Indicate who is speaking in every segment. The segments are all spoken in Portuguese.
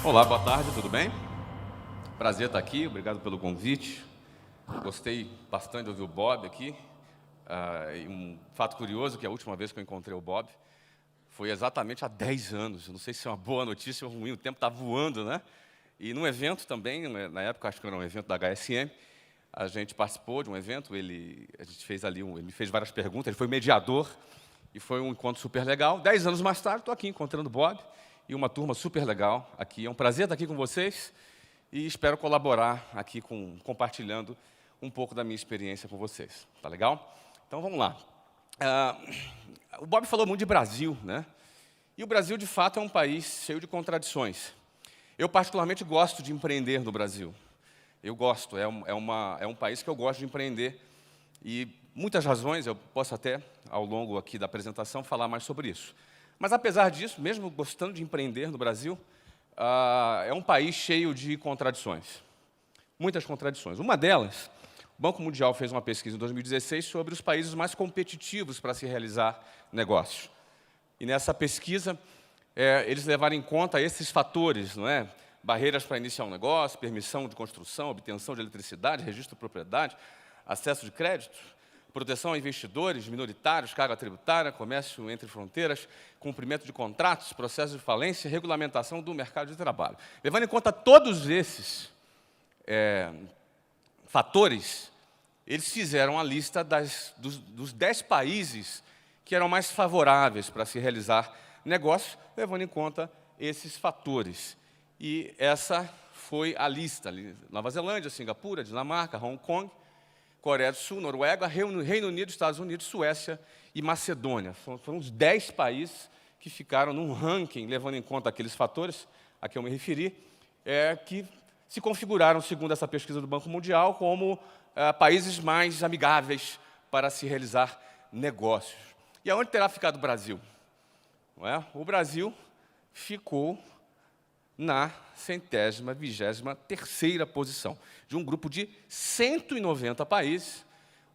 Speaker 1: Olá, boa tarde, tudo bem? Prazer estar aqui, obrigado pelo convite. Gostei bastante de ouvir o Bob aqui. E um fato curioso, que a última vez que eu encontrei o Bob foi exatamente há 10 anos. Eu não sei se é uma boa notícia ou ruim, o tempo está voando, né? E num evento também, na época acho que era um evento da HSM, a gente participou de um evento, a gente fez ali, ele me fez várias perguntas, ele foi mediador, e foi um encontro super legal. 10 anos mais tarde, estou aqui encontrando o Bob, e uma turma super legal aqui. É um prazer estar aqui com vocês, e espero colaborar aqui compartilhando um pouco da minha experiência com vocês. Tá legal? Então, vamos lá. O Bob falou muito de Brasil, né? E o Brasil, de fato, é um país cheio de contradições. Eu, particularmente, gosto de empreender no Brasil. Eu gosto, é um país que eu gosto de empreender. E muitas razões, eu posso até, ao longo aqui da apresentação, falar mais sobre isso. Mas, apesar disso, mesmo gostando de empreender no Brasil, é um país cheio de contradições. Muitas contradições. Uma delas, o Banco Mundial fez uma pesquisa em 2016 sobre os países mais competitivos para se realizar negócios. E nessa pesquisa, eles levaram em conta esses fatores, não é? Barreiras para iniciar um negócio, permissão de construção, obtenção de eletricidade, registro de propriedade, acesso de crédito, proteção a investidores, minoritários, carga tributária, comércio entre fronteiras, cumprimento de contratos, processo de falência, regulamentação do mercado de trabalho. Levando em conta todos esses fatores, eles fizeram a lista dos 10 países que eram mais favoráveis para se realizar negócios, levando em conta esses fatores. E essa foi a lista. Nova Zelândia, Singapura, Dinamarca, Hong Kong, Coreia do Sul, Noruega, Reino Unido, Estados Unidos, Suécia e Macedônia. Foram os 10 países que ficaram num ranking, levando em conta aqueles fatores a que eu me referi, que se configuraram, segundo essa pesquisa do Banco Mundial, como países mais amigáveis para se realizar negócios. E aonde terá ficado o Brasil? Não é? O Brasil ficou na 123ª posição. De um grupo de 190 países,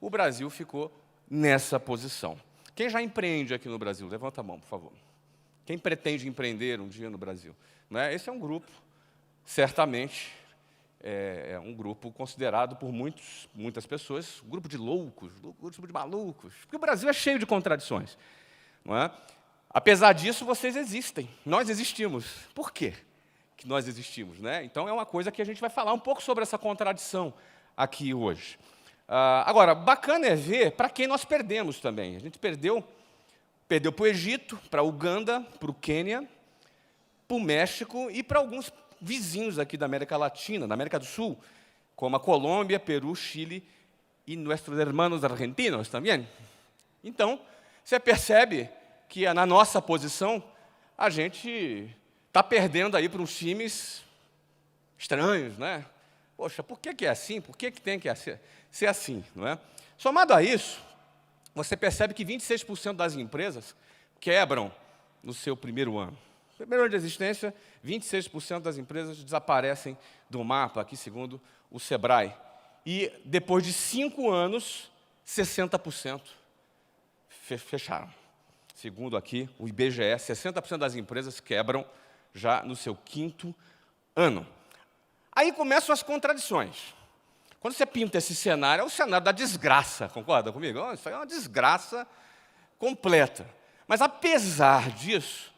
Speaker 1: o Brasil ficou nessa posição. Quem já empreende aqui no Brasil? Levanta a mão, por favor. Quem pretende empreender um dia no Brasil? Não é? Esse é um grupo, certamente, é um grupo considerado por muitas pessoas, um grupo de loucos, um grupo de malucos, porque o Brasil é cheio de contradições. Não é? Apesar disso, vocês existem, nós existimos. Por quê que nós existimos, né? Então, é uma coisa que a gente vai falar um pouco sobre essa contradição aqui hoje. Agora, bacana é ver para quem nós perdemos também. A gente perdeu para o Egito, para a Uganda, para o Quênia, para o México e para alguns vizinhos aqui da América Latina, da América do Sul, como a Colômbia, Peru, Chile e nossos irmãos argentinos também. Então, você percebe que na nossa posição, a gente está perdendo aí para uns times estranhos, né? Poxa, por que é assim? Por que tem que ser assim, não é? Somado a isso, você percebe que 26% das empresas quebram no seu primeiro ano. Primeiro ano de existência, 26% das empresas desaparecem do mapa, aqui segundo o Sebrae. E depois de 5 anos, 60% fecharam. Segundo aqui o IBGE, 60% das empresas quebram já no seu 5º ano. Aí começam as contradições. Quando você pinta esse cenário, é o cenário da desgraça, concorda comigo? Isso aí é uma desgraça completa. Mas, apesar disso,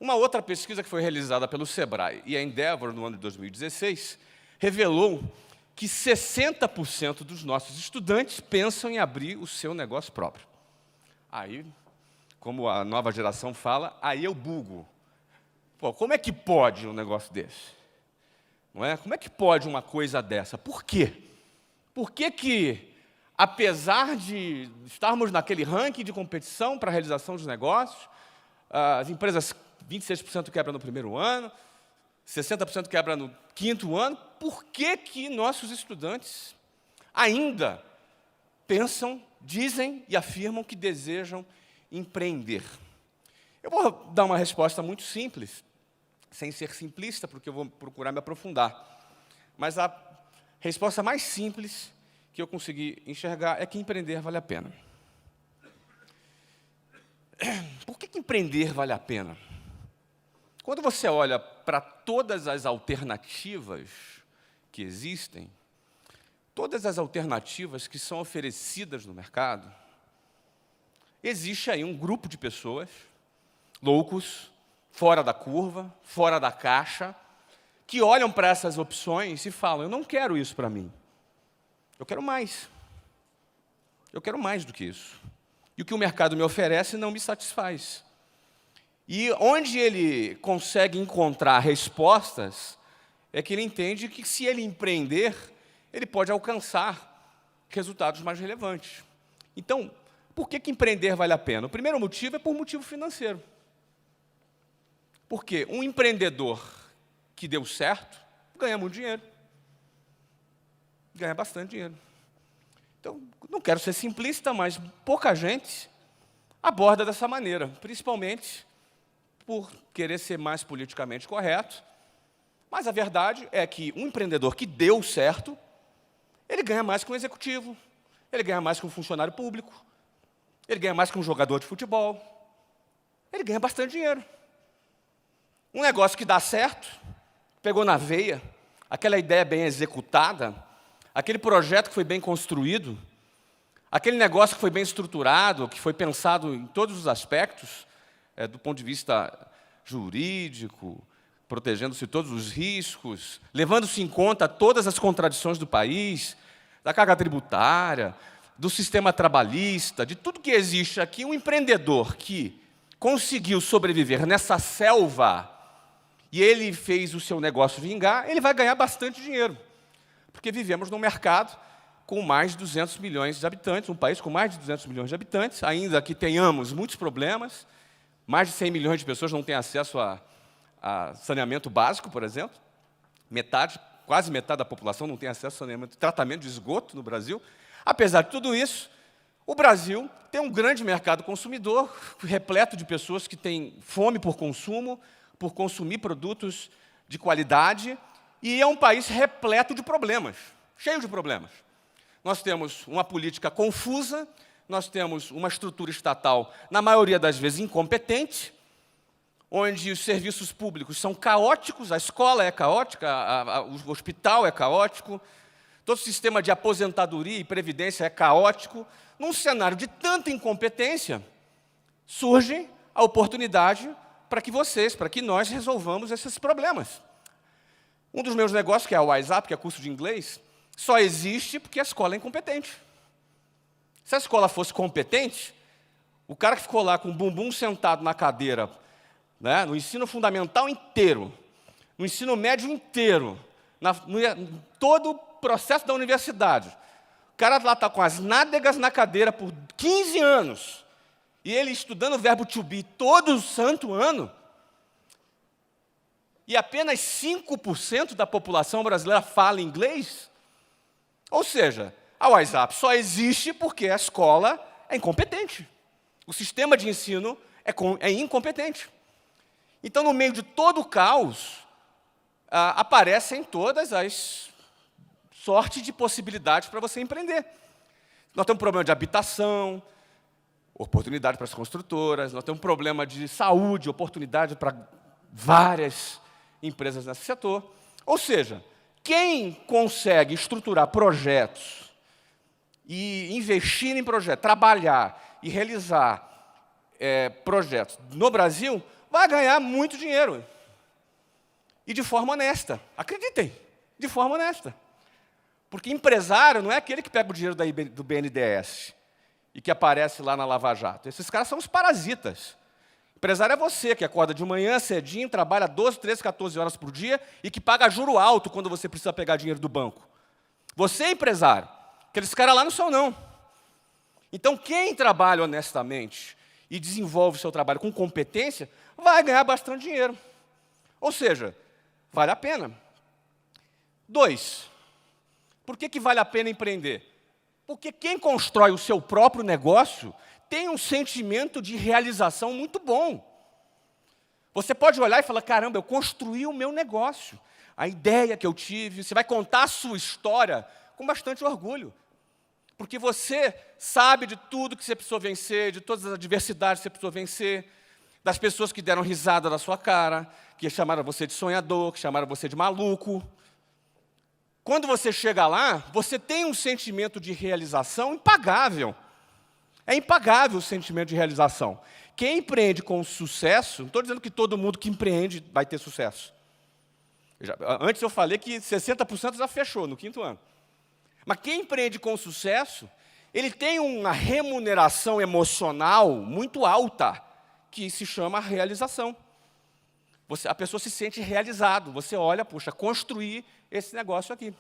Speaker 1: uma outra pesquisa que foi realizada pelo Sebrae e a Endeavor, no ano de 2016, revelou que 60% dos nossos estudantes pensam em abrir o seu negócio próprio. Aí, como a nova geração fala, aí eu bugo. Pô, como é que pode um negócio desse? Não é? Como é que pode uma coisa dessa? Por quê? Por que, apesar de estarmos naquele ranking de competição para a realização dos negócios, as empresas 26% quebram no primeiro ano, 60% quebram no 5º ano, por que nossos estudantes ainda pensam, dizem e afirmam que desejam empreender? Eu vou dar uma resposta muito simples, sem ser simplista, porque eu vou procurar me aprofundar. Mas a resposta mais simples que eu consegui enxergar é que empreender vale a pena. Por que empreender vale a pena? Quando você olha para todas as alternativas que existem, todas as alternativas que são oferecidas no mercado, existe aí um grupo de pessoas, loucos, fora da curva, fora da caixa, que olham para essas opções e falam: eu não quero isso para mim, eu quero mais. Eu quero mais do que isso. E o que o mercado me oferece não me satisfaz. E onde ele consegue encontrar respostas, é que ele entende que, se ele empreender, ele pode alcançar resultados mais relevantes. Então, por que empreender vale a pena? O primeiro motivo é por motivo financeiro. Porque um empreendedor que deu certo ganha muito dinheiro. Ganha bastante dinheiro. Então, não quero ser simplista, mas pouca gente aborda dessa maneira, principalmente por querer ser mais politicamente correto. Mas a verdade é que um empreendedor que deu certo, ele ganha mais que um executivo, ele ganha mais que um funcionário público, ele ganha mais que um jogador de futebol, ele ganha bastante dinheiro. Um negócio que dá certo, pegou na veia, aquela ideia bem executada, aquele projeto que foi bem construído, aquele negócio que foi bem estruturado, que foi pensado em todos os aspectos, do ponto de vista jurídico, protegendo-se todos os riscos, levando-se em conta todas as contradições do país, da carga tributária, do sistema trabalhista, de tudo que existe aqui. Um empreendedor que conseguiu sobreviver nessa selva e ele fez o seu negócio vingar, ele vai ganhar bastante dinheiro. Porque vivemos num mercado com mais de 200 milhões de habitantes, um país com mais de 200 milhões de habitantes, ainda que tenhamos muitos problemas. Mais de 100 milhões de pessoas não têm acesso a saneamento básico, por exemplo. Quase metade da população não tem acesso a saneamento, tratamento de esgoto no Brasil. Apesar de tudo isso, o Brasil tem um grande mercado consumidor, repleto de pessoas que têm fome por consumo, por consumir produtos de qualidade, e é um país repleto de problemas, cheio de problemas. Nós temos uma política confusa, nós temos uma estrutura estatal, na maioria das vezes, incompetente, onde os serviços públicos são caóticos, a escola é caótica, o hospital é caótico, todo o sistema de aposentadoria e previdência é caótico. Num cenário de tanta incompetência, surge a oportunidade para que nós resolvamos esses problemas. Um dos meus negócios, que é o WhatsApp, que é curso de inglês, só existe porque a escola é incompetente. Se a escola fosse competente, o cara que ficou lá com o bumbum sentado na cadeira, né, no ensino fundamental inteiro, no ensino médio inteiro, todo o processo da universidade, o cara lá está com as nádegas na cadeira por 15 anos, e ele estudando o verbo to be todo o santo ano, e apenas 5% da população brasileira fala inglês. Ou seja, a WhatsApp só existe porque a escola é incompetente. O sistema de ensino é incompetente. Então, no meio de todo o caos, aparecem todas as sortes de possibilidades para você empreender. Nós temos um problema de habitação, oportunidade para as construtoras, nós temos um problema de saúde, oportunidade para várias empresas nesse setor. Ou seja, quem consegue estruturar projetos e investir em projetos, trabalhar e realizar projetos no Brasil, vai ganhar muito dinheiro. E de forma honesta. Acreditem, de forma honesta. Porque empresário não é aquele que pega o dinheiro do BNDES e que aparece lá na Lava Jato. Esses caras são os parasitas. Empresário é você, que acorda de manhã cedinho, trabalha 12, 13, 14 horas por dia e que paga juro alto quando você precisa pegar dinheiro do banco. Você é empresário. Aqueles caras lá não são, não. Então, quem trabalha honestamente e desenvolve o seu trabalho com competência, vai ganhar bastante dinheiro. Ou seja, vale a pena. 2, por que vale a pena empreender? Porque quem constrói o seu próprio negócio tem um sentimento de realização muito bom. Você pode olhar e falar: caramba, eu construí o meu negócio, a ideia que eu tive. Você vai contar a sua história com bastante orgulho. Porque você sabe de tudo que você precisou vencer, de todas as adversidades que você precisou vencer, das pessoas que deram risada na sua cara, que chamaram você de sonhador, que chamaram você de maluco. Quando você chega lá, você tem um sentimento de realização impagável. É impagável o sentimento de realização. Quem empreende com sucesso, não estou dizendo que todo mundo que empreende vai ter sucesso. Antes eu falei que 60% já fechou no 5º ano. Mas quem empreende com sucesso, ele tem uma remuneração emocional muito alta, que se chama realização. A pessoa se sente realizado. Você olha, puxa, construir esse negócio aqui.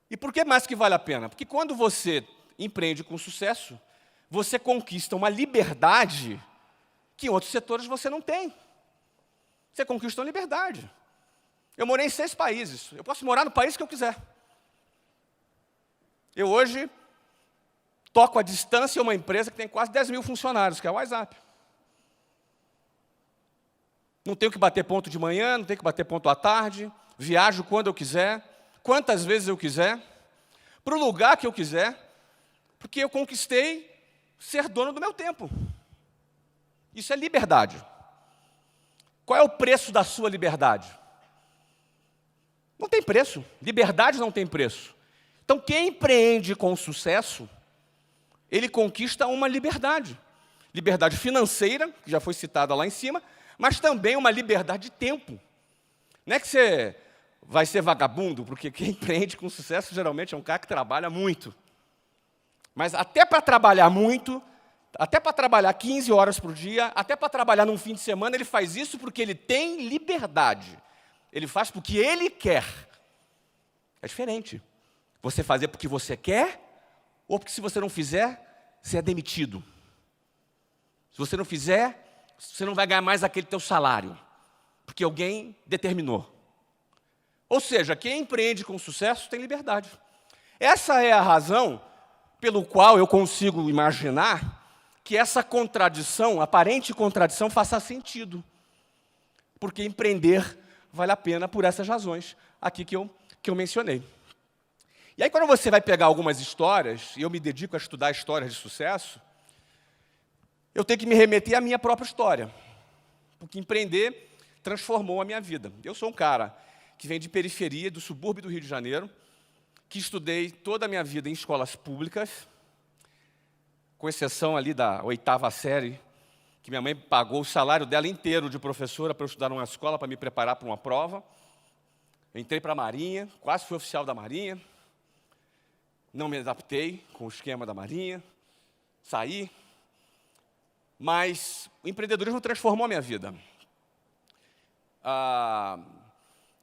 Speaker 1: E por que mais que vale a pena? Porque quando você empreende com sucesso, você conquista uma liberdade que em outros setores você não tem. Você conquista uma liberdade. Eu morei em 6 países. Eu posso morar no país que eu quiser. Eu hoje toco à distância uma empresa que tem quase 10 mil funcionários, que é o WhatsApp. Não tenho que bater ponto de manhã, não tenho que bater ponto à tarde. Viajo quando eu quiser, quantas vezes eu quiser, para o lugar que eu quiser, porque eu conquistei ser dono do meu tempo. Isso é liberdade. Qual é o preço da sua liberdade? Não tem preço. Liberdade não tem preço. Então, quem empreende com sucesso, ele conquista uma liberdade. Liberdade financeira, que já foi citada lá em cima, mas também uma liberdade de tempo. Não é que você vai ser vagabundo, porque quem empreende com sucesso geralmente é um cara que trabalha muito. Mas até para trabalhar muito, até para trabalhar 15 horas por dia, até para trabalhar num fim de semana, ele faz isso porque ele tem liberdade. Ele faz porque ele quer. É diferente. Você fazer porque você quer, ou porque se você não fizer, você é demitido. Se você não fizer, você não vai ganhar mais aquele teu salário, porque alguém determinou. Ou seja, quem empreende com sucesso tem liberdade. Essa é a razão pelo qual eu consigo imaginar que essa contradição, aparente contradição, faça sentido. Porque empreender vale a pena por essas razões aqui que eu mencionei. E aí, quando você vai pegar algumas histórias, e eu me dedico a estudar histórias de sucesso, eu tenho que me remeter à minha própria história. Porque empreender transformou a minha vida. Eu sou um cara que vem de periferia, do subúrbio do Rio de Janeiro, que estudei toda a minha vida em escolas públicas, com exceção ali da 8ª série, que minha mãe pagou o salário dela inteiro de professora para eu estudar numa escola, para me preparar para uma prova. Eu entrei para a Marinha, quase fui oficial da Marinha, não me adaptei com o esquema da Marinha, saí, mas o empreendedorismo transformou a minha vida.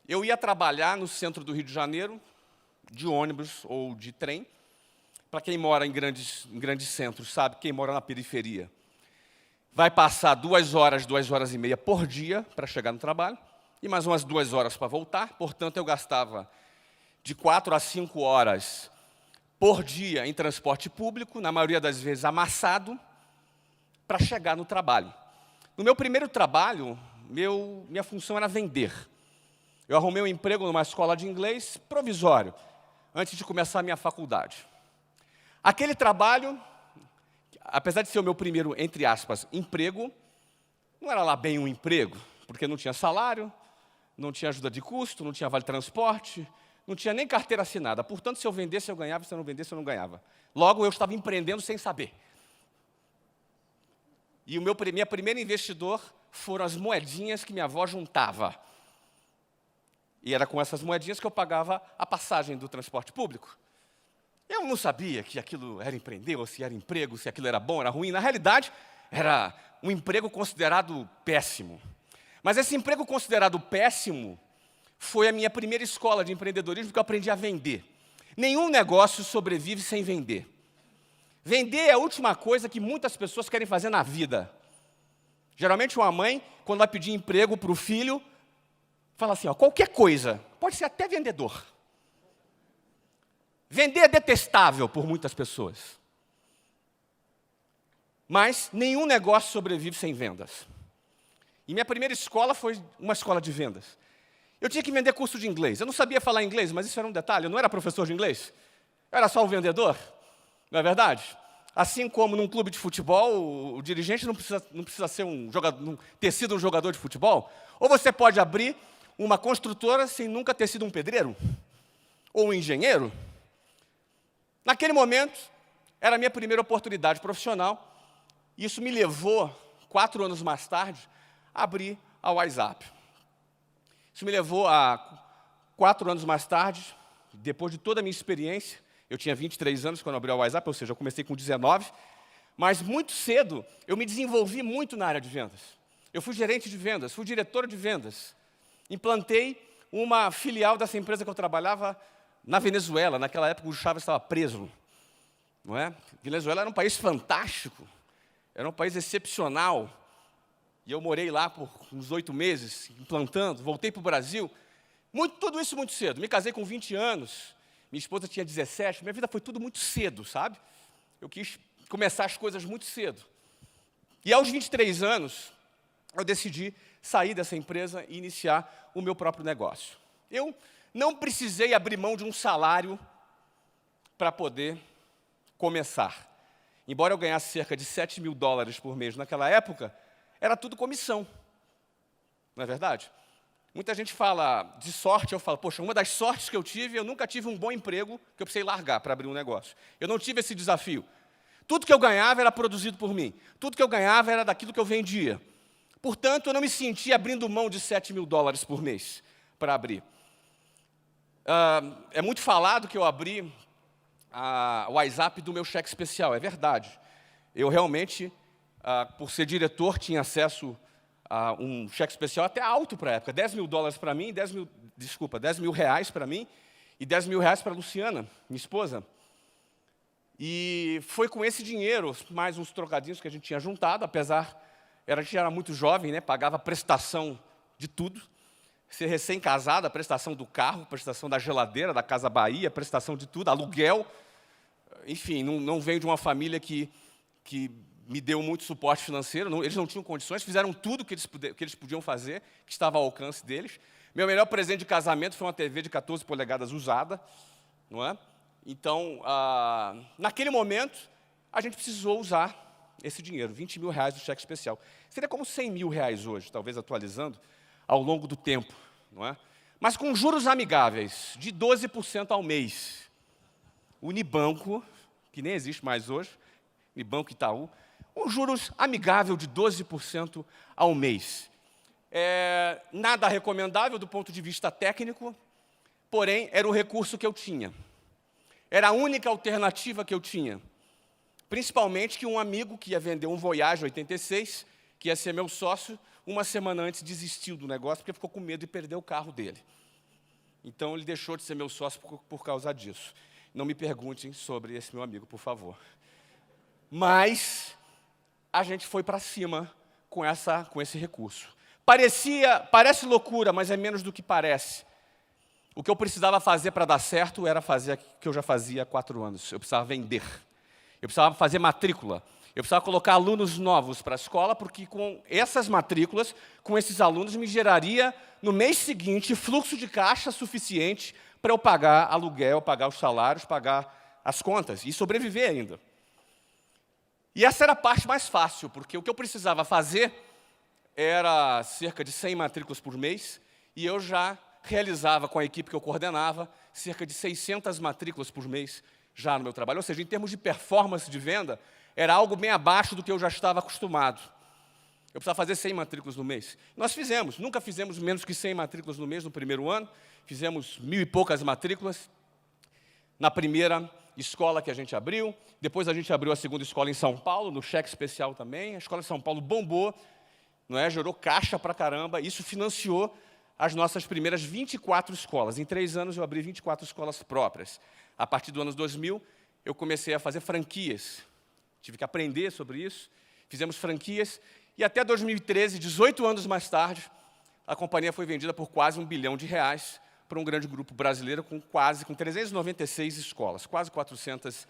Speaker 1: Eu ia trabalhar no centro do Rio de Janeiro, de ônibus ou de trem. Para quem mora em grandes centros, sabe, quem mora na periferia, vai passar 2 horas, 2 horas e meia por dia para chegar no trabalho, e mais umas 2 horas para voltar. Portanto, eu gastava de 4 a 5 horas por dia em transporte público, na maioria das vezes amassado, para chegar no trabalho. No meu primeiro trabalho, minha função era vender. Eu arrumei um emprego numa escola de inglês provisório, antes de começar a minha faculdade. Aquele trabalho, apesar de ser o meu primeiro, entre aspas, emprego, não era lá bem um emprego, porque não tinha salário, não tinha ajuda de custo, não tinha vale-transporte, não tinha nem carteira assinada. Portanto, se eu vendesse, eu ganhava, se eu não vendesse, eu não ganhava. Logo, eu estava empreendendo sem saber. E o minha primeira investidor foram as moedinhas que minha avó juntava. E era com essas moedinhas que eu pagava a passagem do transporte público. Eu não sabia que aquilo era empreender, ou se era emprego, se aquilo era bom, era ruim. Na realidade, era um emprego considerado péssimo. Mas esse emprego considerado péssimo foi a minha primeira escola de empreendedorismo, que eu aprendi a vender. Nenhum negócio sobrevive sem vender. Vender é a última coisa que muitas pessoas querem fazer na vida. Geralmente uma mãe, quando vai pedir emprego para o filho, fala assim, qualquer coisa, pode ser até vendedor. Vender é detestável por muitas pessoas. Mas nenhum negócio sobrevive sem vendas. E minha primeira escola foi uma escola de vendas. Eu tinha que vender curso de inglês. Eu não sabia falar inglês, mas isso era um detalhe. Eu não era professor de inglês. Eu era só um vendedor. Não é verdade? Assim como num clube de futebol, o dirigente não precisa ser ter sido um jogador de futebol. Ou você pode abrir uma construtora sem nunca ter sido um pedreiro ou um engenheiro. Naquele momento, era a minha primeira oportunidade profissional. Isso me levou, 4 anos mais tarde, a abrir a WhatsApp. Isso me levou a 4 anos mais tarde, depois de toda a minha experiência. Eu tinha 23 anos quando abri a WhatsApp, ou seja, eu comecei com 19, mas muito cedo eu me desenvolvi muito na área de vendas. Eu fui gerente de vendas, fui diretor de vendas. Implantei uma filial dessa empresa que eu trabalhava na Venezuela. Naquela época o Chávez estava preso. Não é? Venezuela era um país fantástico, era um país excepcional. E eu morei lá por uns 8 meses, implantando, voltei para o Brasil. Tudo isso muito cedo. Me casei com 20 anos. Minha esposa tinha 17, minha vida foi tudo muito cedo, sabe? Eu quis começar as coisas muito cedo. E aos 23 anos, eu decidi sair dessa empresa e iniciar o meu próprio negócio. Eu não precisei abrir mão de um salário para poder começar. Embora eu ganhasse cerca de $7.000 por mês naquela época, era tudo comissão. Não é verdade? Muita gente fala de sorte, eu falo, poxa, uma das sortes que eu nunca tive um bom emprego que eu precisei largar para abrir um negócio. Eu não tive esse desafio. Tudo que eu ganhava era produzido por mim. Tudo que eu ganhava era daquilo que eu vendia. Portanto, eu não me sentia abrindo mão de $7.000 por mês para abrir. É muito falado que eu abri o WhatsApp do meu cheque especial. É verdade. Eu realmente, por ser diretor, tinha acesso um cheque especial até alto para a época, $10.000 para mim, R$10.000 para mim e R$10.000 para a Luciana, minha esposa. E foi com esse dinheiro, mais uns trocadinhos que a gente tinha juntado, apesar, a gente era muito jovem, né, pagava prestação de tudo, ser recém-casado, a prestação do carro, prestação da geladeira, da Casa Bahia, prestação de tudo, aluguel. Enfim, não venho de uma família que me deu muito suporte financeiro, eles não tinham condições, fizeram tudo que eles podiam fazer, que estava ao alcance deles. Meu melhor presente de casamento foi uma TV de 14 polegadas usada, não é? Então, naquele momento, a gente precisou usar esse dinheiro, R$20.000 do cheque especial. Seria como R$100.000 hoje, talvez atualizando, ao longo do tempo, não é? Mas com juros amigáveis, de 12% ao mês. O Unibanco, que nem existe mais hoje, Unibanco Itaú, um juros amigável de 12% ao mês. Nada recomendável do ponto de vista técnico, porém, era o recurso que eu tinha. Era a única alternativa que eu tinha. Principalmente que um amigo que ia vender um Voyage 86, que ia ser meu sócio, uma semana antes desistiu do negócio, porque ficou com medo de perder o carro dele. Então, ele deixou de ser meu sócio por causa disso. Não me perguntem sobre esse meu amigo, por favor. Mas a gente foi para cima com esse recurso. Parece loucura, mas é menos do que parece. O que eu precisava fazer para dar certo era fazer o que eu já fazia há 4 anos. Eu precisava vender. Eu precisava fazer matrícula. Eu precisava colocar alunos novos para a escola, porque com essas matrículas, com esses alunos, me geraria, no mês seguinte, fluxo de caixa suficiente para eu pagar aluguel, pagar os salários, pagar as contas e sobreviver ainda. E essa era a parte mais fácil, porque o que eu precisava fazer era cerca de 100 matrículas por mês, e eu já realizava com a equipe que eu coordenava cerca de 600 matrículas por mês já no meu trabalho. Ou seja, em termos de performance de venda, era algo bem abaixo do que eu já estava acostumado. Eu precisava fazer 100 matrículas no mês. Nós fizemos, nunca fizemos menos que 100 matrículas no mês no primeiro ano, fizemos 1.000 e poucas matrículas na primeira escola que a gente abriu. Depois a gente abriu a segunda escola em São Paulo, no cheque especial também. A escola de São Paulo bombou, não é? Gerou caixa pra caramba. Isso financiou as nossas primeiras 24 escolas. Em 3 anos eu abri 24 escolas próprias. A partir do ano 2000, eu comecei a fazer franquias. Tive que aprender sobre isso. Fizemos franquias. E até 2013, 18 anos mais tarde, a companhia foi vendida por quase R$1 bilhão para um grande grupo brasileiro com 396 escolas, quase 400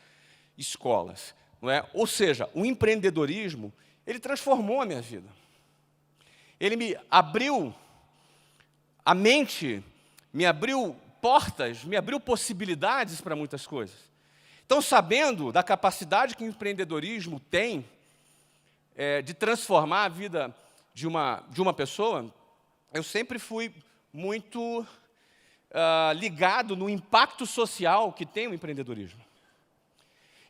Speaker 1: escolas. Não é? Ou seja, o empreendedorismo, ele transformou a minha vida. Ele me abriu a mente, me abriu portas, me abriu possibilidades para muitas coisas. Então, sabendo da capacidade que o empreendedorismo tem de transformar a vida de uma pessoa, eu sempre fui muito ligado no impacto social que tem o empreendedorismo.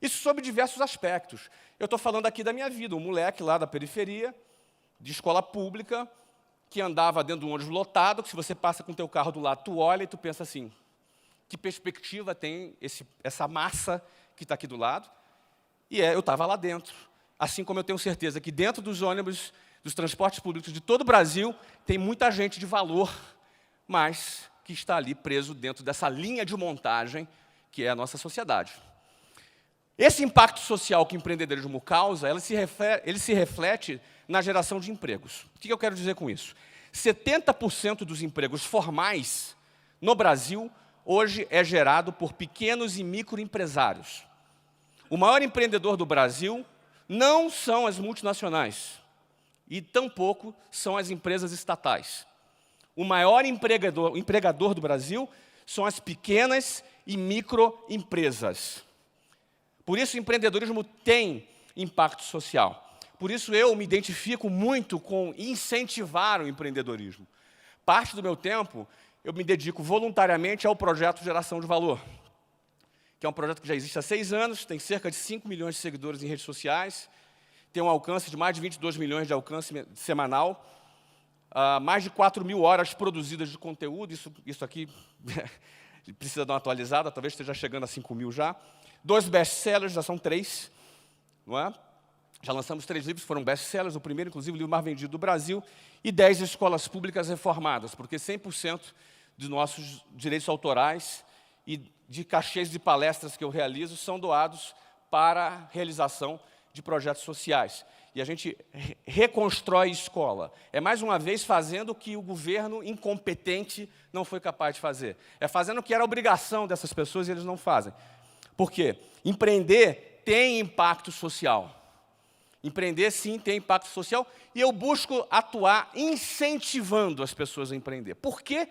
Speaker 1: Isso sob diversos aspectos. Eu estou falando aqui da minha vida, um moleque lá da periferia, de escola pública, que andava dentro de um ônibus lotado, que se você passa com o teu carro do lado, tu olha e tu pensa assim, que perspectiva tem essa massa que está aqui do lado? E eu estava lá dentro. Assim como eu tenho certeza que dentro dos ônibus, dos transportes públicos de todo o Brasil, tem muita gente de valor, mas que está ali preso dentro dessa linha de montagem que é a nossa sociedade. Esse impacto social que o empreendedorismo causa, ele se reflete na geração de empregos. O que eu quero dizer com isso? 70% dos empregos formais no Brasil hoje é gerado por pequenos e microempresários. O maior empreendedor do Brasil não são as multinacionais e tampouco são as empresas estatais. O maior empregador do Brasil são as pequenas e microempresas. Por isso, o empreendedorismo tem impacto social. Por isso, eu me identifico muito com incentivar o empreendedorismo. Parte do meu tempo, eu me dedico voluntariamente ao projeto Geração de Valor, que é um projeto que já existe há 6 anos, tem cerca de 5 milhões de seguidores em redes sociais, tem um alcance de mais de 22 milhões de alcance semanal, mais de 4 mil horas produzidas de conteúdo, isso aqui precisa dar uma atualizada, talvez esteja chegando a 5 mil já. 2 best-sellers, já são 3, não é? Já lançamos 3 livros, foram best-sellers, o primeiro, inclusive, o livro mais vendido do Brasil, e 10 escolas públicas reformadas, porque 100% de nossos direitos autorais e de cachês de palestras que eu realizo são doados para a realização de projetos sociais. E a gente reconstrói escola. É, mais uma vez, fazendo o que o governo incompetente não foi capaz de fazer. É fazendo o que era obrigação dessas pessoas e eles não fazem. Por quê? Empreender tem impacto social. Empreender, sim, tem impacto social, e eu busco atuar incentivando as pessoas a empreender. Por que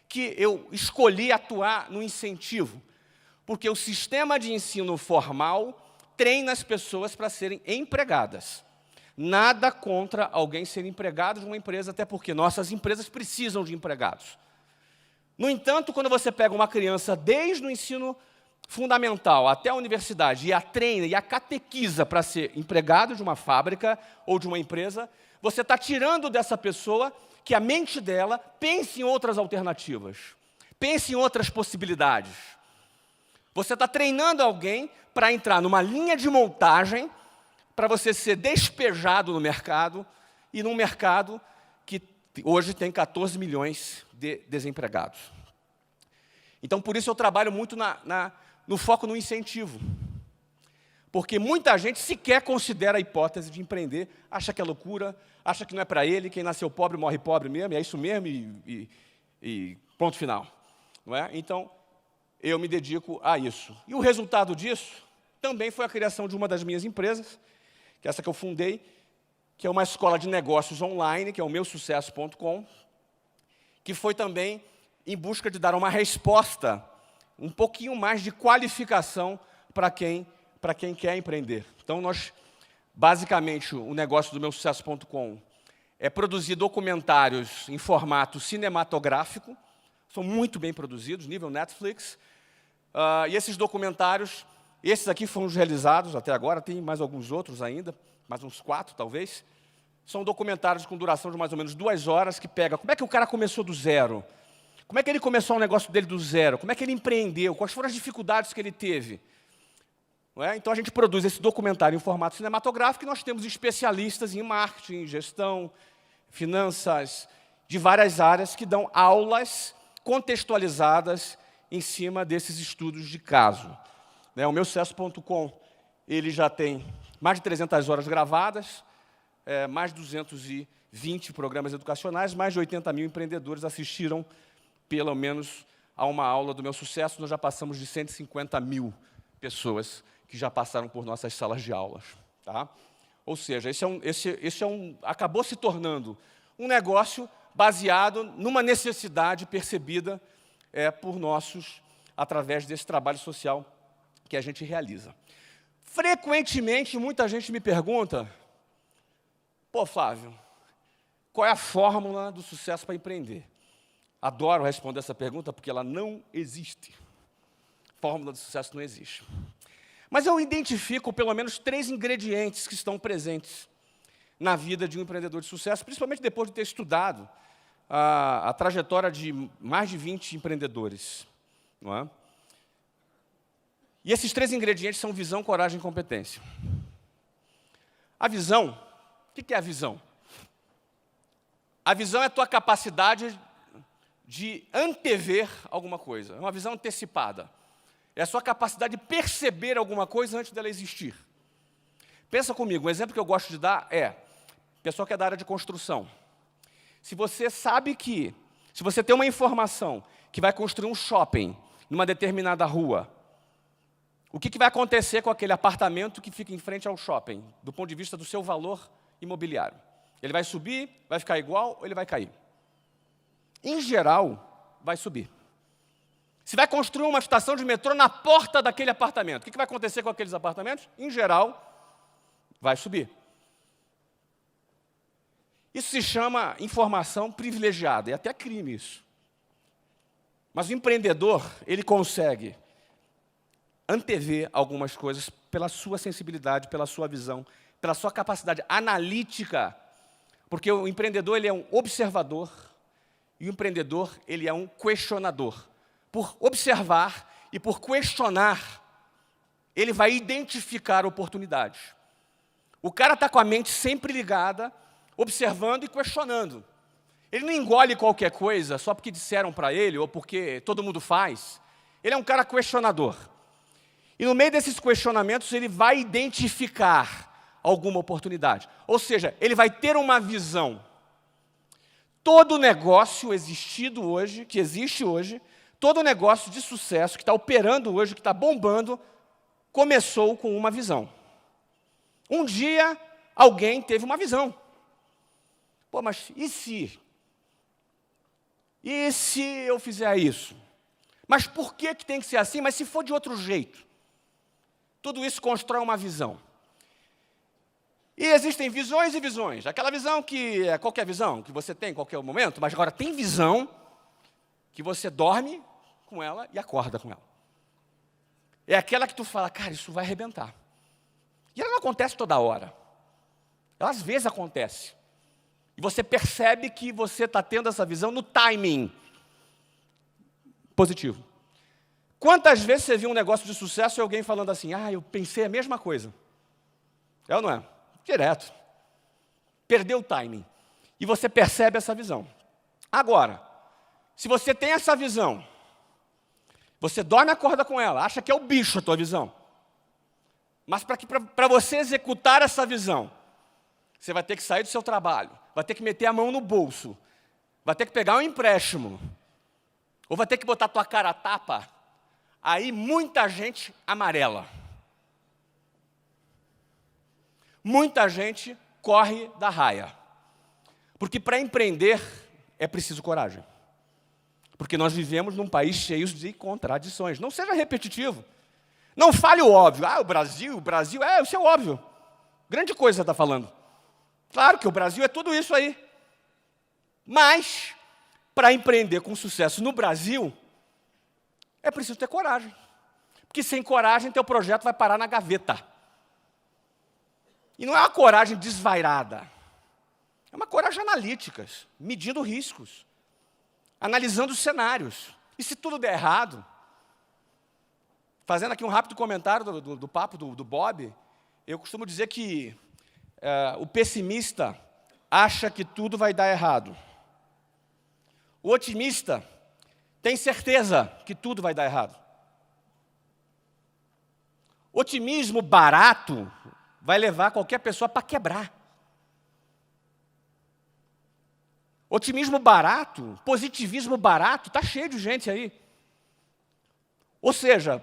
Speaker 1: que eu escolhi atuar no incentivo? Porque o sistema de ensino formal treina as pessoas para serem empregadas. Nada contra alguém ser empregado de uma empresa, até porque nossas empresas precisam de empregados. No entanto, quando você pega uma criança desde o ensino fundamental até a universidade e a treina e a catequiza para ser empregado de uma fábrica ou de uma empresa, você está tirando dessa pessoa que a mente dela pense em outras alternativas, pense em outras possibilidades. Você está treinando alguém para entrar numa linha de montagem para você ser despejado no mercado, e num mercado que hoje tem 14 milhões de desempregados. Então, por isso eu trabalho muito no foco no incentivo. Porque muita gente sequer considera a hipótese de empreender, acha que é loucura, acha que não é para ele, quem nasceu pobre morre pobre mesmo, e é isso mesmo, e ponto final. Não é? Então, eu me dedico a isso. E o resultado disso também foi a criação de uma das minhas empresas, que é essa que eu fundei, que é uma escola de negócios online, que é o meusucesso.com, que foi também em busca de dar uma resposta, um pouquinho mais de qualificação para quem quer empreender. Então, basicamente, o negócio do meusucesso.com é produzir documentários em formato cinematográfico, são muito bem produzidos, nível Netflix, e esses documentários, esses aqui foram os realizados até agora, tem mais alguns outros ainda, mais uns 4 talvez, são documentários com duração de mais ou menos 2 horas, que pega como é que o cara começou do zero, como é que ele começou o negócio dele do zero, como é que ele empreendeu, quais foram as dificuldades que ele teve. Não é? Então, a gente produz esse documentário em formato cinematográfico e nós temos especialistas em marketing, gestão, finanças, de várias áreas que dão aulas contextualizadas em cima desses estudos de caso. O meusucesso.com, ele já tem mais de 300 horas gravadas, mais de 220 programas educacionais, mais de 80 mil empreendedores assistiram, pelo menos, a uma aula do Meu Sucesso. Nós já passamos de 150 mil pessoas que já passaram por nossas salas de aulas. Tá? Ou seja, acabou se tornando um negócio baseado numa necessidade percebida por através desse trabalho social que a gente realiza. Frequentemente, muita gente me pergunta, pô, Flávio, qual é a fórmula do sucesso para empreender? Adoro responder essa pergunta porque ela não existe. Fórmula do sucesso não existe. Mas eu identifico pelo menos 3 ingredientes que estão presentes na vida de um empreendedor de sucesso, principalmente depois de ter estudado a trajetória de mais de 20 empreendedores. Não é? E esses 3 ingredientes são visão, coragem e competência. A visão, o que é a visão? A visão é a tua capacidade de antever alguma coisa, é uma visão antecipada. É a sua capacidade de perceber alguma coisa antes dela existir. Pensa comigo, um exemplo que eu gosto de dar é, pessoal que é da área de construção. Se você sabe que, se você tem uma informação que vai construir um shopping numa determinada rua, o que vai acontecer com aquele apartamento que fica em frente ao shopping, do ponto de vista do seu valor imobiliário? Ele vai subir, vai ficar igual ou ele vai cair? Em geral, vai subir. Se vai construir uma estação de metrô na porta daquele apartamento, o que vai acontecer com aqueles apartamentos? Em geral, vai subir. Isso se chama informação privilegiada, é até crime isso. Mas o empreendedor, ele consegue antever algumas coisas pela sua sensibilidade, pela sua visão, pela sua capacidade analítica, porque o empreendedor ele é um observador e o empreendedor ele é um questionador. Por observar e por questionar, ele vai identificar oportunidades. O cara está com a mente sempre ligada, observando e questionando. Ele não engole qualquer coisa só porque disseram para ele ou porque todo mundo faz. Ele é um cara questionador. E no meio desses questionamentos, ele vai identificar alguma oportunidade. Ou seja, ele vai ter uma visão. Todo negócio existido hoje, que existe hoje, todo negócio de sucesso que está operando hoje, que está bombando, começou com uma visão. Um dia, alguém teve uma visão. Pô, mas e se? E se eu fizer isso? Mas por que tem que ser assim? Mas se for de outro jeito? Tudo isso constrói uma visão. E existem visões e visões. Aquela visão que é qualquer visão, que você tem em qualquer momento, mas agora tem visão que você dorme com ela e acorda com ela. É aquela que tu fala, cara, isso vai arrebentar. E ela não acontece toda hora. Ela às vezes acontece. E você percebe que você está tendo essa visão no timing positivo. Quantas vezes você viu um negócio de sucesso e alguém falando assim, eu pensei a mesma coisa. É ou não é? Direto. Perdeu o timing. E você percebe essa visão. Agora, se você tem essa visão, você dorme e acorda com ela, acha que é o bicho a tua visão. Mas para você executar essa visão, você vai ter que sair do seu trabalho, vai ter que meter a mão no bolso, vai ter que pegar um empréstimo, ou vai ter que botar a tua cara a tapa, aí muita gente amarela. Muita gente corre da raia. Porque para empreender é preciso coragem. Porque nós vivemos num país cheio de contradições. Não seja repetitivo. Não fale o óbvio. O Brasil, isso é óbvio. Grande coisa você está falando. Claro que o Brasil é tudo isso aí. Mas, para empreender com sucesso no Brasil, é preciso ter coragem. Porque sem coragem, teu projeto vai parar na gaveta. E não é uma coragem desvairada. É uma coragem analítica, medindo riscos, analisando os cenários. E se tudo der errado, fazendo aqui um rápido comentário do papo do Bob, eu costumo dizer que o pessimista acha que tudo vai dar errado. O otimista tem certeza que tudo vai dar errado. Otimismo barato vai levar qualquer pessoa para quebrar. Otimismo barato, positivismo barato, está cheio de gente aí. Ou seja,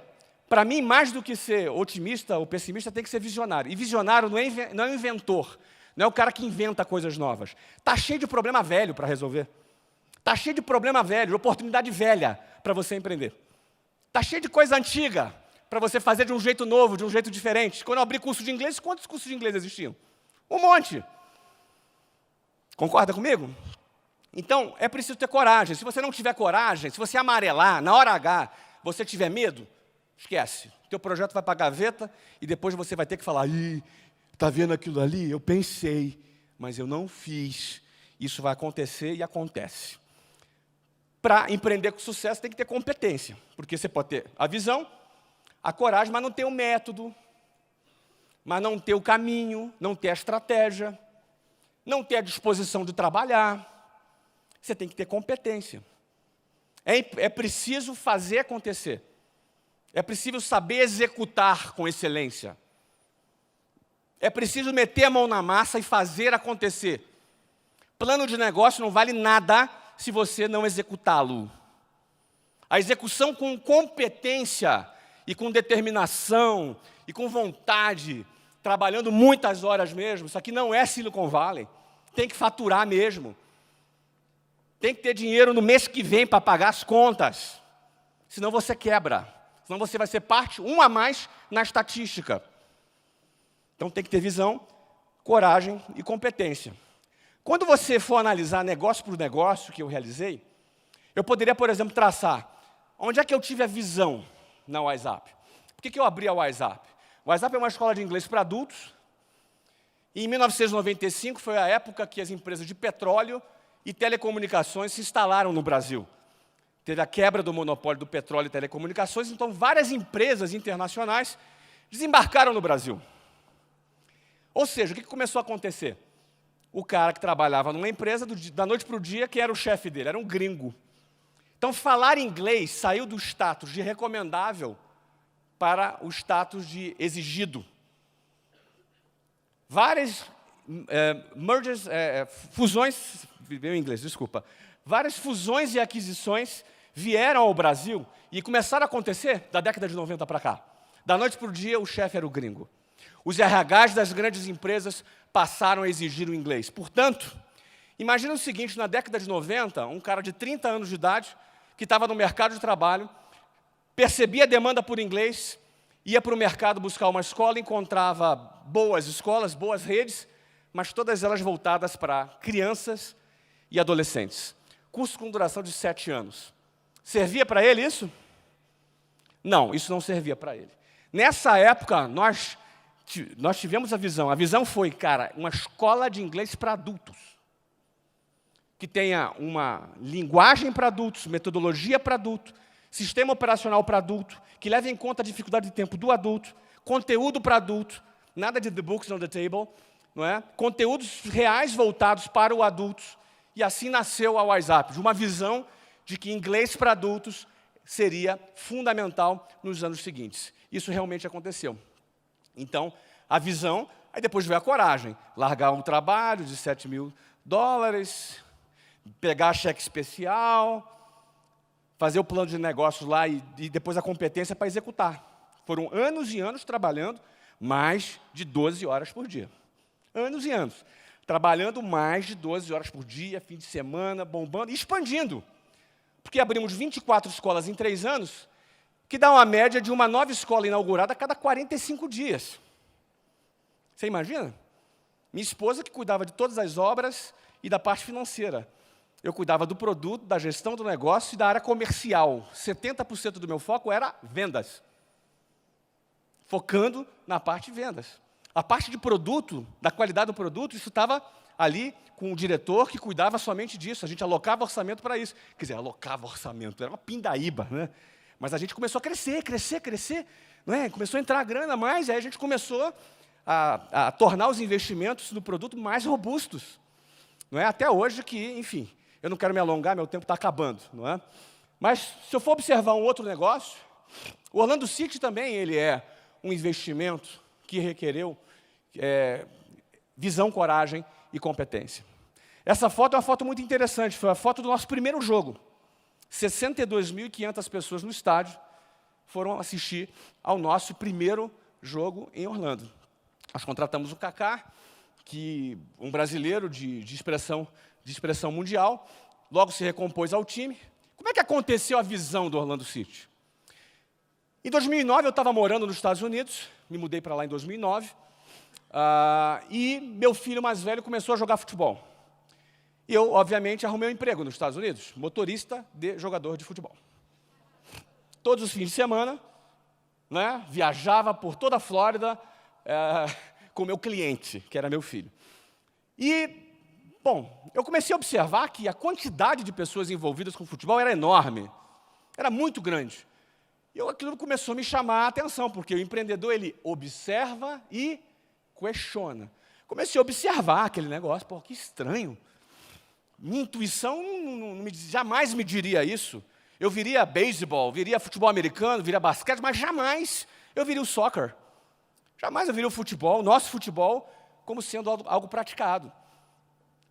Speaker 1: para mim, mais do que ser otimista ou pessimista, tem que ser visionário. E visionário não é um inventor, não é o cara que inventa coisas novas. Está cheio de problema velho para resolver. Está cheio de problema velho, de oportunidade velha para você empreender. Está cheio de coisa antiga para você fazer de um jeito novo, de um jeito diferente. Quando eu abri curso de inglês, quantos cursos de inglês existiam? Um monte. Concorda comigo? Então, é preciso ter coragem. Se você não tiver coragem, se você amarelar, na hora H, você tiver medo, esquece. Teu projeto vai para a gaveta e depois você vai ter que falar, ih, está vendo aquilo ali? Eu pensei, mas eu não fiz. Isso vai acontecer e acontece. Para empreender com sucesso, tem que ter competência. Porque você pode ter a visão, a coragem, mas não ter o método, mas não ter o caminho, não ter a estratégia, não ter a disposição de trabalhar. Você tem que ter competência. É preciso fazer acontecer. É preciso saber executar com excelência. É preciso meter a mão na massa e fazer acontecer. Plano de negócio não vale nada se você não executá-lo. A execução com competência e com determinação e com vontade, trabalhando muitas horas mesmo, isso aqui não é Silicon Valley. Tem que faturar mesmo. Tem que ter dinheiro no mês que vem para pagar as contas. Senão você quebra. Senão você vai ser parte, um a mais, na estatística. Então tem que ter visão, coragem e competência. Quando você for analisar negócio por negócio que eu realizei, eu poderia, por exemplo, traçar onde é que eu tive a visão na WhatsApp. Por que eu abri a WhatsApp? O WhatsApp é uma escola de inglês para adultos. E em 1995 foi a época que as empresas de petróleo e telecomunicações se instalaram no Brasil. Teve a quebra do monopólio do petróleo e telecomunicações, então várias empresas internacionais desembarcaram no Brasil. Ou seja, o que começou a acontecer? O cara que trabalhava numa empresa, da noite para o dia, quem era o chefe dele? Era um gringo. Então, falar inglês saiu do status de recomendável para o status de exigido. Várias fusões, veio em inglês, desculpa. Várias fusões e aquisições vieram ao Brasil e começaram a acontecer da década de 90 para cá. Da noite para o dia, o chefe era o gringo. Os RHs das grandes empresas passaram a exigir o inglês. Portanto, imagina o seguinte, na década de 90, um cara de 30 anos de idade, que estava no mercado de trabalho, percebia a demanda por inglês, ia para o mercado buscar uma escola, encontrava boas escolas, boas redes, mas todas elas voltadas para crianças e adolescentes. Curso com duração de 7 anos. Servia para ele isso? Não, isso não servia para ele. Nessa época, nós tivemos a visão. A visão foi, cara, uma escola de inglês para adultos. Que tenha uma linguagem para adultos, metodologia para adulto, sistema operacional para adulto, que leve em conta a dificuldade de tempo do adulto, conteúdo para adulto, nada de the books on the table, não é? Conteúdos reais voltados para o adulto. E assim nasceu a WhatsApp, de uma visão de que inglês para adultos seria fundamental nos anos seguintes. Isso realmente aconteceu. Então, a visão, aí depois veio a coragem. Largar um trabalho de $7 mil, pegar cheque especial, fazer o plano de negócios lá e depois a competência para executar. Foram anos e anos trabalhando mais de 12 horas por dia. Anos e anos. Trabalhando mais de 12 horas por dia, fim de semana, bombando e expandindo. Porque abrimos 24 escolas em 3 anos, que dá uma média de uma nova escola inaugurada a cada 45 dias. Você imagina? Minha esposa que cuidava de todas as obras e da parte financeira. Eu cuidava do produto, da gestão do negócio e da área comercial. 70% do meu foco era vendas. Focando na parte de vendas. A parte de produto, da qualidade do produto, isso estava ali com o diretor que cuidava somente disso. A gente alocava orçamento para isso. Quer dizer, alocava orçamento, era uma pindaíba, né? Mas a gente começou a crescer, não é? Começou a entrar grana mais, aí a gente começou a tornar os investimentos no produto mais robustos. Não é? Até hoje que, enfim, eu não quero me alongar, meu tempo está acabando, não é? Mas, se eu for observar um outro negócio, o Orlando City também ele é um investimento que requereu visão, coragem e competência. Essa foto é uma foto muito interessante, foi a foto do nosso primeiro jogo. 62.500 pessoas no estádio foram assistir ao nosso primeiro jogo em Orlando. Nós contratamos o Kaká, um brasileiro de expressão mundial, logo se recompôs ao time. Como é que aconteceu a visão do Orlando City? Em 2009, eu estava morando nos Estados Unidos, me mudei para lá em 2009, e meu filho mais velho começou a jogar futebol. E eu, obviamente, arrumei um emprego nos Estados Unidos, motorista de jogador de futebol. Todos os fins de semana, né, viajava por toda a Flórida com o meu cliente, que era meu filho. E, bom, eu comecei a observar que a quantidade de pessoas envolvidas com futebol era enorme, era muito grande. E aquilo começou a me chamar a atenção, porque o empreendedor, ele observa e questiona. Comecei a observar aquele negócio, pô, que estranho. Minha intuição jamais me diria isso. Eu viria beisebol, viria futebol americano, viria basquete, mas jamais eu viria o soccer. Jamais eu viria o futebol, nosso futebol, como sendo algo praticado.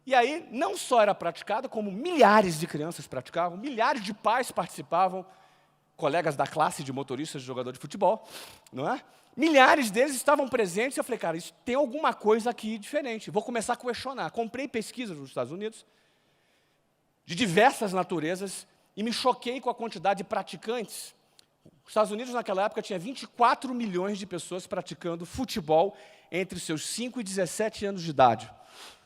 Speaker 1: E aí, não só era praticado, como milhares de crianças praticavam, milhares de pais participavam, colegas da classe de motoristas de jogador de futebol, não é? Milhares deles estavam presentes e eu falei, cara, isso tem alguma coisa aqui diferente. Vou começar a questionar. Comprei pesquisas nos Estados Unidos, de diversas naturezas, e me choquei com a quantidade de praticantes. Os Estados Unidos, naquela época, tinha 24 milhões de pessoas praticando futebol entre os seus 5 e 17 anos de idade.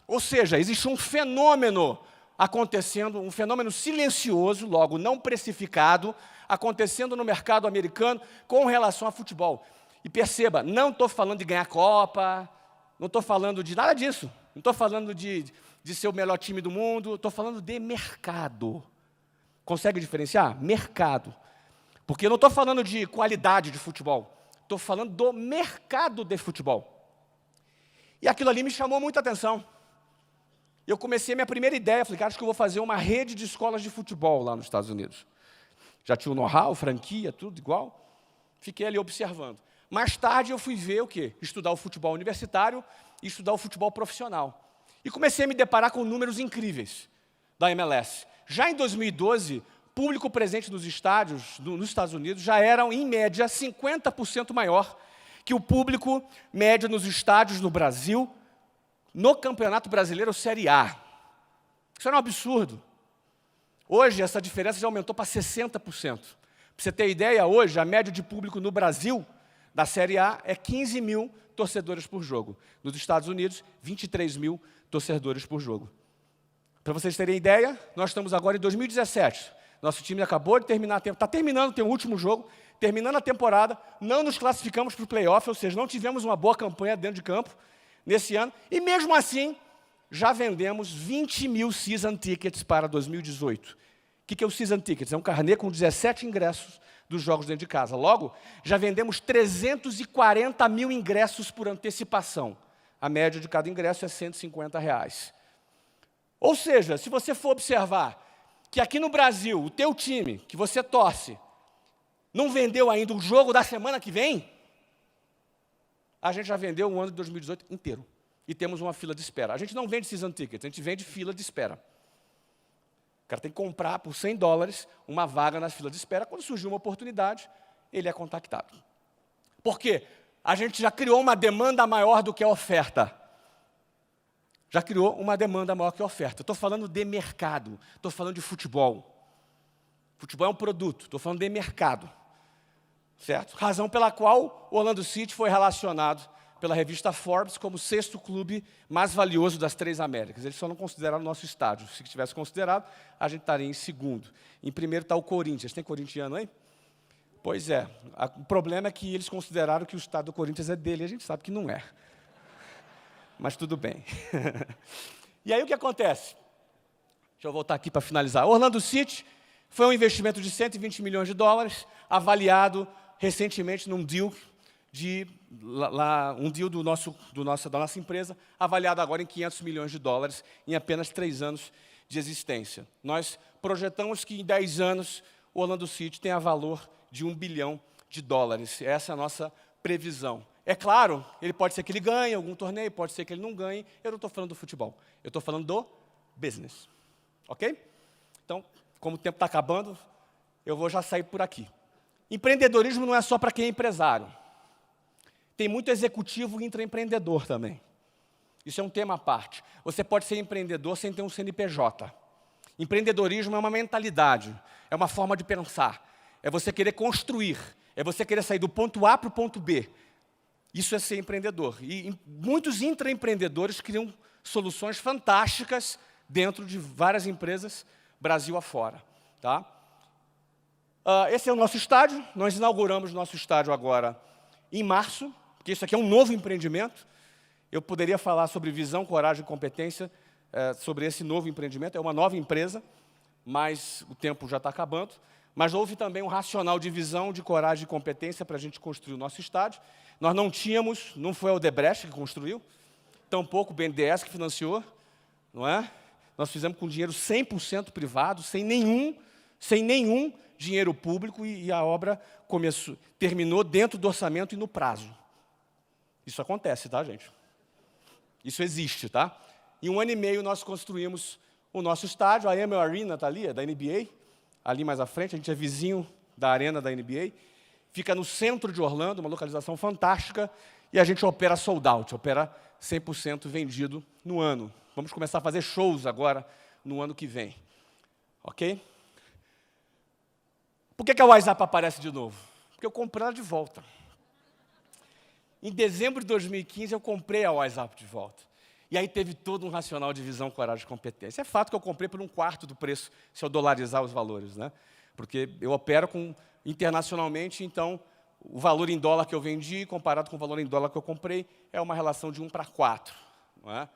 Speaker 1: Ou seja, existe um fenômeno acontecendo, um fenômeno silencioso, logo não precificado, acontecendo no mercado americano com relação a futebol. E perceba, não estou falando de ganhar Copa, não estou falando de nada disso, não estou falando de ser o melhor time do mundo, estou falando de mercado. Consegue diferenciar? Mercado. Porque eu não estou falando de qualidade de futebol, estou falando do mercado de futebol. E aquilo ali me chamou muita atenção. Eu comecei a minha primeira ideia, falei, cara, acho que eu vou fazer uma rede de escolas de futebol lá nos Estados Unidos. Já tinha o know-how, franquia, tudo igual. Fiquei ali observando. Mais tarde eu fui ver o quê? Estudar o futebol universitário e estudar o futebol profissional. E comecei a me deparar com números incríveis da MLS. Já em 2012, público presente nos estádios, nos Estados Unidos, já era, em média, 50% maior que o público médio nos estádios no Brasil, no Campeonato Brasileiro Série A. Isso era um absurdo. Hoje, essa diferença já aumentou para 60%. Para você ter ideia, hoje, a média de público no Brasil, da Série A, é 15 mil torcedores por jogo. Nos Estados Unidos, 23 mil torcedores por jogo. Para vocês terem ideia, nós estamos agora em 2017. Nosso time acabou de terminar a temporada, está terminando, tem o último jogo, terminando a temporada, não nos classificamos para o playoff, ou seja, não tivemos uma boa campanha dentro de campo nesse ano, e mesmo assim, já vendemos 20 mil season tickets para 2018. O que é o season tickets? É um carnê com 17 ingressos dos jogos dentro de casa. Logo, já vendemos 340 mil ingressos por antecipação. A média de cada ingresso é R$150. Ou seja, se você for observar que aqui no Brasil, o teu time, que você torce, não vendeu ainda o jogo da semana que vem, a gente já vendeu o ano de 2018 inteiro. E temos uma fila de espera. A gente não vende season ticket, a gente vende fila de espera. O cara tem que comprar por $100 uma vaga na fila de espera. Quando surgir uma oportunidade, ele é contactado. Por quê? A gente já criou uma demanda maior do que a oferta. Já criou uma demanda maior que a oferta. Estou falando de mercado, estou falando de futebol. Futebol é um produto, estou falando de mercado. Certo? Razão pela qual o Orlando City foi relacionado pela revista Forbes como o 6º clube mais valioso das 3 Américas. Eles só não consideraram o nosso estádio. Se tivesse considerado, a gente estaria em segundo. Em primeiro está o Corinthians. Tem corintiano aí? Pois é. O problema é que eles consideraram que o estádio do Corinthians é dele. A gente sabe que não é. Mas tudo bem. E aí o que acontece? Deixa eu voltar aqui para finalizar. Orlando City foi um investimento de $120 milhões, avaliado recentemente num deal da nossa empresa, avaliado agora em $500 milhões em apenas 3 anos de existência. Nós projetamos que em 10 anos o Orlando City tenha valor de $1 bilhão. Essa é a nossa previsão. É claro, ele pode ser que ele ganhe algum torneio, pode ser que ele não ganhe. Eu não estou falando do futebol, eu estou falando do business. Ok? Então, como o tempo está acabando, eu vou já sair por aqui. Empreendedorismo não é só para quem é empresário. Tem muito executivo e intraempreendedor também. Isso é um tema à parte. Você pode ser empreendedor sem ter um CNPJ. Empreendedorismo é uma mentalidade, é uma forma de pensar. É você querer construir, É você querer sair do ponto A para o ponto B. Isso é ser empreendedor. E muitos intraempreendedores criam soluções fantásticas dentro de várias empresas, Brasil afora. Tá? Esse é o nosso estádio. Nós inauguramos nosso estádio agora em março, porque isso aqui é um novo empreendimento. Eu poderia falar sobre visão, coragem e competência, sobre esse novo empreendimento. É uma nova empresa, mas o tempo já está acabando. Mas houve também um racional de visão, de coragem e competência para a gente construir o nosso estádio. Nós não tínhamos, não foi a Odebrecht que construiu, tampouco o BNDES que financiou, não é? Nós fizemos com dinheiro 100% privado, sem nenhum dinheiro público, e a obra terminou dentro do orçamento e no prazo. Isso acontece, tá, gente? Isso existe, tá? Em 1 ano e meio nós construímos o nosso estádio, a Amway Arena está ali, é da NBA, ali mais à frente, a gente é vizinho da arena da NBA, fica no centro de Orlando, uma localização fantástica, e a gente opera sold out, opera 100% vendido no ano. Vamos começar a fazer shows agora, no ano que vem. Ok? Por que a WhatsApp aparece de novo? Porque eu comprei ela de volta. Em dezembro de 2015, eu comprei a WhatsApp de volta. E aí teve todo um racional de visão, coragem e competência. É fato que eu comprei por 1/4 do preço, se eu dolarizar os valores, né? Porque eu opero internacionalmente, então o valor em dólar que eu vendi, comparado com o valor em dólar que eu comprei, é uma relação de 1/4. Não é?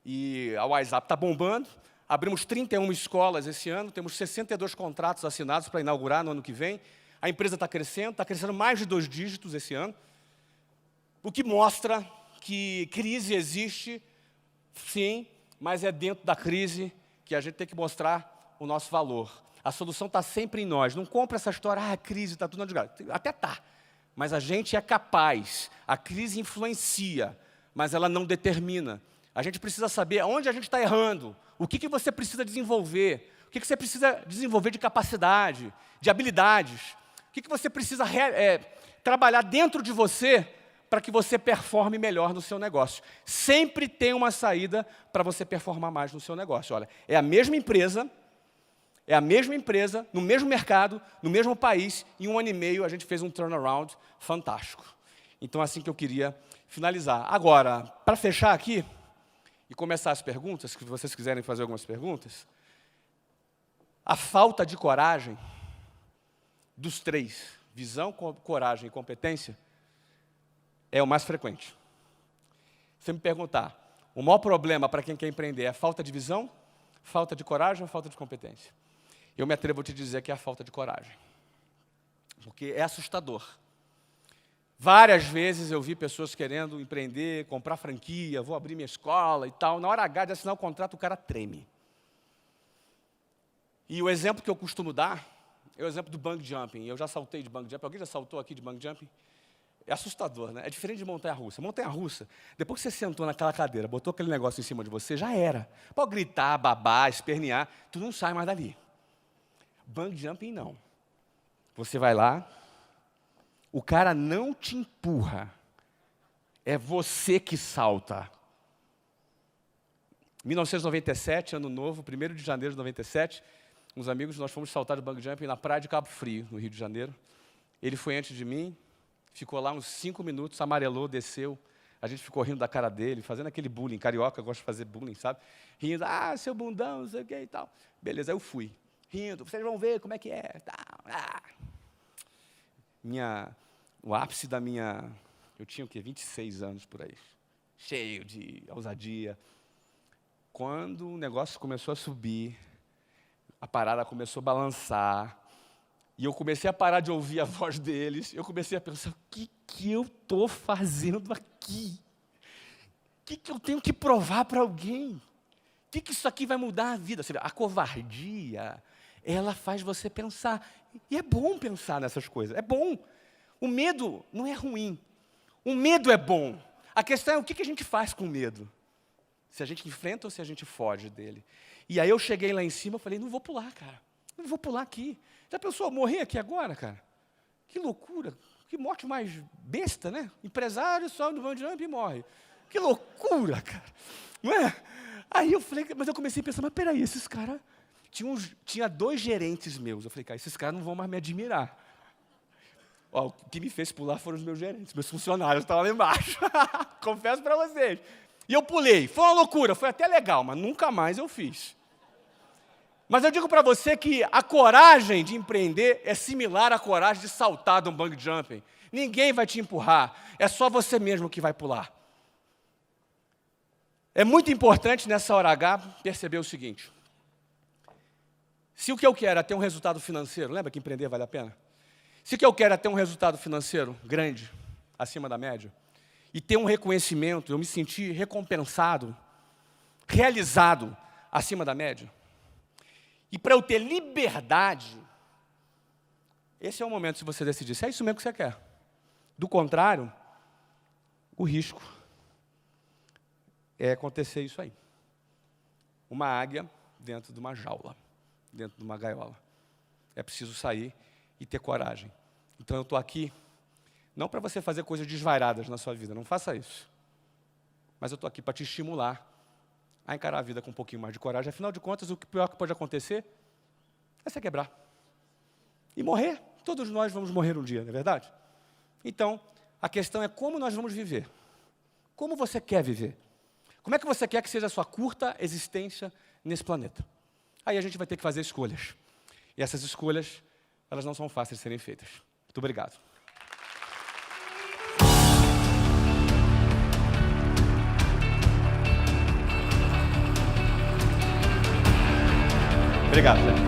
Speaker 1: E a WhatsApp está bombando. Abrimos 31 escolas esse ano, temos 62 contratos assinados para inaugurar no ano que vem. A empresa está crescendo mais de 2 dígitos esse ano, o que mostra que crise existe, sim, mas é dentro da crise que a gente tem que mostrar o nosso valor. A solução está sempre em nós. Não compra essa história, a crise está tudo na desgraça. Até está, mas a gente é capaz. A crise influencia, mas ela não determina. A gente precisa saber onde a gente está errando, o que você precisa desenvolver, o que você precisa desenvolver de capacidade, de habilidades, o que você precisa trabalhar dentro de você para que você performe melhor no seu negócio. Sempre tem uma saída para você performar mais no seu negócio. Olha, é a mesma empresa, no mesmo mercado, no mesmo país, em 1 ano e meio a gente fez um turnaround fantástico. Então, é assim que eu queria finalizar. Agora, para fechar aqui e começar as perguntas, se vocês quiserem fazer algumas perguntas, a falta de coragem dos 3, visão, coragem e competência, é o mais frequente. Se me perguntar, o maior problema para quem quer empreender é a falta de visão, falta de coragem ou falta de competência? Eu me atrevo a te dizer que é a falta de coragem. Porque é assustador. Várias vezes eu vi pessoas querendo empreender, comprar franquia, vou abrir minha escola e tal. Na hora H de assinar o contrato, o cara treme. E o exemplo que eu costumo dar é o exemplo do bungee jumping. Eu já saltei de bungee jumping. Alguém já saltou aqui de bungee jumping? É assustador, né? É diferente de montanha-russa. Montanha-russa, depois que você sentou naquela cadeira, botou aquele negócio em cima de você, já era. Pode gritar, babar, espernear, tu não sai mais dali. Bungee jumping, não. Você vai lá, o cara não te empurra, é você que salta. 1997, ano novo, 1º de janeiro de 97, uns amigos, nós fomos saltar de bungee jumping na praia de Cabo Frio, no Rio de Janeiro. Ele foi antes de mim, ficou lá uns 5 minutos, amarelou, desceu. A gente ficou rindo da cara dele, fazendo aquele bullying. Carioca gosta de fazer bullying, sabe? Rindo, seu bundão, não sei o que e tal. Beleza, aí eu fui. Rindo, vocês vão ver como é que é. O ápice da minha... Eu tinha o quê? 26 anos por aí. Cheio de ousadia. Quando o negócio começou a subir, a parada começou a balançar, e eu comecei a parar de ouvir a voz deles, eu comecei a pensar, o que eu estou fazendo aqui? O que eu tenho que provar para alguém? O que isso aqui vai mudar a vida? A covardia, ela faz você pensar. E é bom pensar nessas coisas, é bom. O medo não é ruim, o medo é bom. A questão é o que a gente faz com o medo. Se a gente enfrenta ou se a gente foge dele. E aí eu cheguei lá em cima e falei, não vou pular, cara. Não vou pular aqui. Já pensou, morrer aqui agora, cara? Que loucura. Que morte mais besta, né? Empresário sobe no bungee jump e morre. Que loucura, cara. Não é? Aí eu falei, mas eu comecei a pensar, mas peraí, esses caras... Tinha 2 gerentes meus. Eu falei, cara, esses caras não vão mais me admirar. Ó, o que me fez pular foram os meus gerentes, meus funcionários estavam lá embaixo. Confesso para vocês. E eu pulei. Foi uma loucura, foi até legal, mas nunca mais eu fiz. Mas eu digo para você que a coragem de empreender é similar à coragem de saltar de um bungee jumping. Ninguém vai te empurrar, é só você mesmo que vai pular. É muito importante nessa hora H perceber o seguinte. Se o que eu quero é ter um resultado financeiro, lembra que empreender vale a pena? Se o que eu quero é ter um resultado financeiro grande, acima da média, e ter um reconhecimento, eu me sentir recompensado, realizado acima da média, e para eu ter liberdade, esse é o momento de você decidir se é isso mesmo que você quer. Do contrário, o risco é acontecer isso aí. Uma águia dentro de uma jaula, dentro de uma gaiola. É preciso sair e ter coragem. Então eu estou aqui, não para você fazer coisas desvairadas na sua vida, não faça isso. Mas eu estou aqui para te estimular a encarar a vida com um pouquinho mais de coragem. Afinal de contas, o pior que pode acontecer é você quebrar. E morrer. Todos nós vamos morrer um dia, não é verdade? Então, a questão é como nós vamos viver. Como você quer viver? Como é que você quer que seja a sua curta existência nesse planeta? Aí a gente vai ter que fazer escolhas. E essas escolhas, elas não são fáceis de serem feitas. Muito obrigado. Obrigado, Zé.